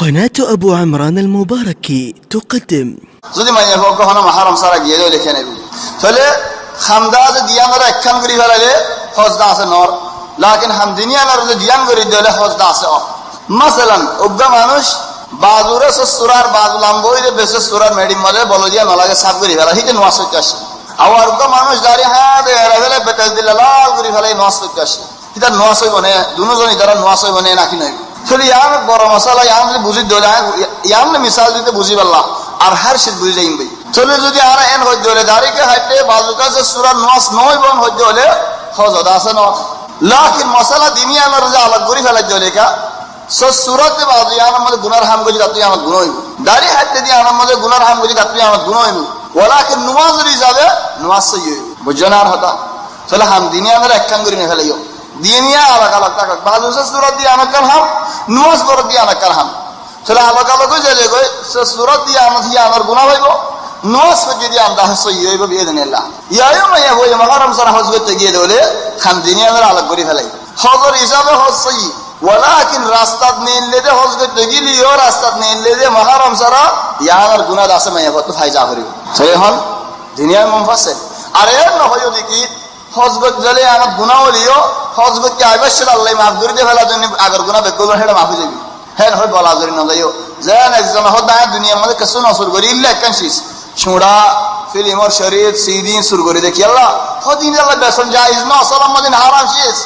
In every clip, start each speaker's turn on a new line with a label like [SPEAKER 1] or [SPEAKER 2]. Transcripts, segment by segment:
[SPEAKER 1] قناة أبو عمران المباركي تقدم
[SPEAKER 2] যদি মাইয়া কখনো মাহরম সারা গিয়ে লিখে নেব তাহলে খামদাজ দিয়ানরা একখান করি ফেলালে হজদা আছে নর লাকিন হামদিনিয়ানর যে দিয়ান করি দিলে হজদা আছে অ মাসালান উগ্গা মানুষ বাজুরে সুরার বাজুলাম বইরে বেসে সুরার মেডিম মলে বলো দিয়া নলাগে সাফ করি ফেলা হিতে নোয়াস হইতে আসে আর উগ্গা মানুষ দাঁড়িয়ে হাত এরা ফেলে বেকাজ দিলে লাল করি ফেলাই নোয়াস হইতে আসে এটা নোয়াস হইব না দুজনই যারা নোয়াস হইব না নাকি নয় তাহলে ইয়াম বড় মশলা ইয়াম বুঝি দিলে ইয়াম মিসাল দিতে বুঝি পারলা আর হার শীত বুঝি যাইম ভাই চলে যদি আর এন হইতে হলে দাঁড়িয়ে হাইটে বাজুকা যে সুরার নোয়াস নয় বন হইতে হলে হজদ আছে ন লাকিন মশলা দিনিয়ানোর যে আলাদা করি ফেলাইতে হলে কা সুরতে বাজু ইয়ামের মধ্যে গুনার হাম গজি তাতে আমার গুণ হইব দাঁড়িয়ে হাইটে দিয়ে আমার মধ্যে গুনার হাম গজি তাতে আমার গুণ হইব ওলাকিন নুমাজের হিসাবে নুমাজ সই হইব বুঝছেন আর হতা তাহলে হাম দিনিয়ানোর একখান করি না ফেলাইও দিনিয়া আলাদা আলাদা টাকা বাজু সুরত দিয়ে আমার হাম নুমাজ বড় দিয়ে আমার হাম তাহলে আলাদা আলাদা যাবে গই সুরত দিয়ে আমার গুনাহ হইব নোস যদি আমরা সই হইব বিইذنিল্লাহ ইয়ায়ও মাইয়া হই মুহররম সারা হজ করতে গিয়ে দলে খান দিনিয়ার আলাদা করে ফেলাই হজর হিসাবে হজ সই ওয়ালাকিন রাস্তাত নিলে যে হজ করতে গিলিও রাস্তাত নিলে যে মুহররম সারা ইয়ার গুনাহ আছে মাইয়া কত ফায়দা করিব সেই হল দুনিয়ার মুফাসসির আর এর না হইও দেখি হজ করতে গেলে আমার গুনাহ হলিও হজ করতে আইবাশল আল্লাহ মাফ করে দে ফেলা জন্য আগর গুনাহ বেকল হেডা মাফ হয়ে যাবে হ্যাঁ হয় বলা জরি না যাইও যেন একজন হদা দুনিয়ার মধ্যে কিছু নসর করি ইল্লা কানসিস ছুড়া ফিল্ম আর শরীয়ত সিদিন শুরু করে দেখি আল্লাহ হদিন আল্লাহ বেসন জায়েজ না সালাম মদিন হারাম শেষ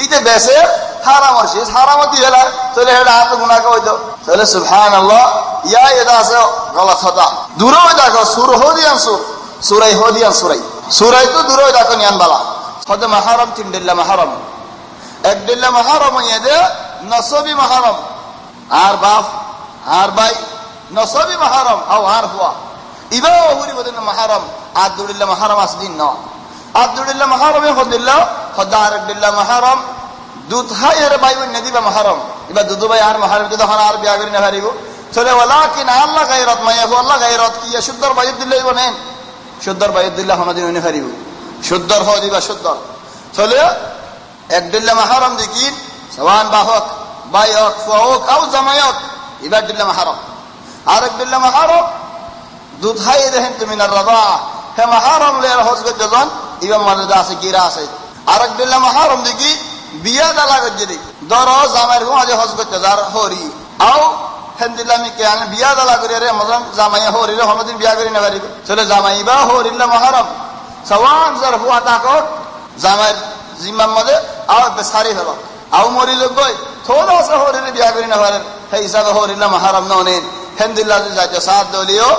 [SPEAKER 2] এইতে বেসে হারাম আর শেষ হারামতি হলা তাহলে হেডা হাত গুনাহ কইতো তাহলে সুবহানাল্লাহ ইয়া এদা আছে গলত হতা দূর হই দেখো সুর হদিয়ান সুরাই হদিয়ান সুরাই তো দূর হই দেখো নিয়ান বালা হদ মাহরম তিনদিল্লা মাহরম একদিল্লা মাহরম ইয়াদে নসবি মাহরম আর বাপ আর ভাই নসবি মাহরম আও আর হুয়া ইবা ওহুরি বদেন মাহরম আব্দুল্লাহ মাহরম আসদিন ন আব্দুল্লাহ মাহরমে হদিল্লাহ হদার আব্দুল্লাহ মাহরম দুধ হায়ের ভাই নদিবা মাহরম ইবা দুধ ভাই আর মাহরম তো হন আর বিয়া করি না পারিব চলে ওয়ালাকিন আল্লাহ গায়রত মাইয়া আল্লাহ গায়রত কি শুদ্ধর ভাই আব্দুল্লাহ বনেন শুদ্ধর ভাই আব্দুল্লাহ হনদিন হইনে পারিব শুদ্ধর হদিবা শুদ্ধর চলে আব্দুল্লাহ মাহরম দেখি সওয়ান বাহক বাইক ফাওক আও জামায়াক ইবা আব্দুল্লাহ মাহরম আর আব্দুল্লাহ মাহরম দুধ হাই দেখেন তুমি না রাবা হে মাহরম লে হজ করতে যান ইবা মর্যাদা আছে গিরা আছে আর আব্দুল্লাহ মাহরম দেখি বিয়া দালা করতে দেখি দরো জামাইর গো আজ হজ করতে যার হরি আও হেনদিল্লামি কে আনে বিয়া দালা করে রে মজম জামাই হরি রে হমদিন বিয়া করে না পারিবে চলে জামাই বা হরিল্লাহ মাহরম সওয়ান জার হুয়া তাকত জামাই জিম্মার মধ্যে আও বেসারি হলো আও মরি লোক কই থোড়া সা হরি রে বিয়া করে না পারে হে হিসাবে হরিল্লাহ মাহরম ননেন হেনদিল্লাহ যাতে সাথ দলিও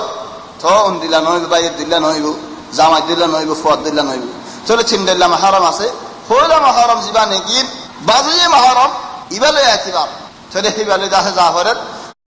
[SPEAKER 2] তো উন দিলা নইব বাইর দিলা নইব জামাই দিলা নইব ফুয়াদ দিলা নইব চলে ছিনদিল্লাহ মাহরম আছে হইলা মাহরম জিবা নেকি বাজুয়ে মাহরম ইবালে আতিবার চলে হিবালে দাসে জাফরের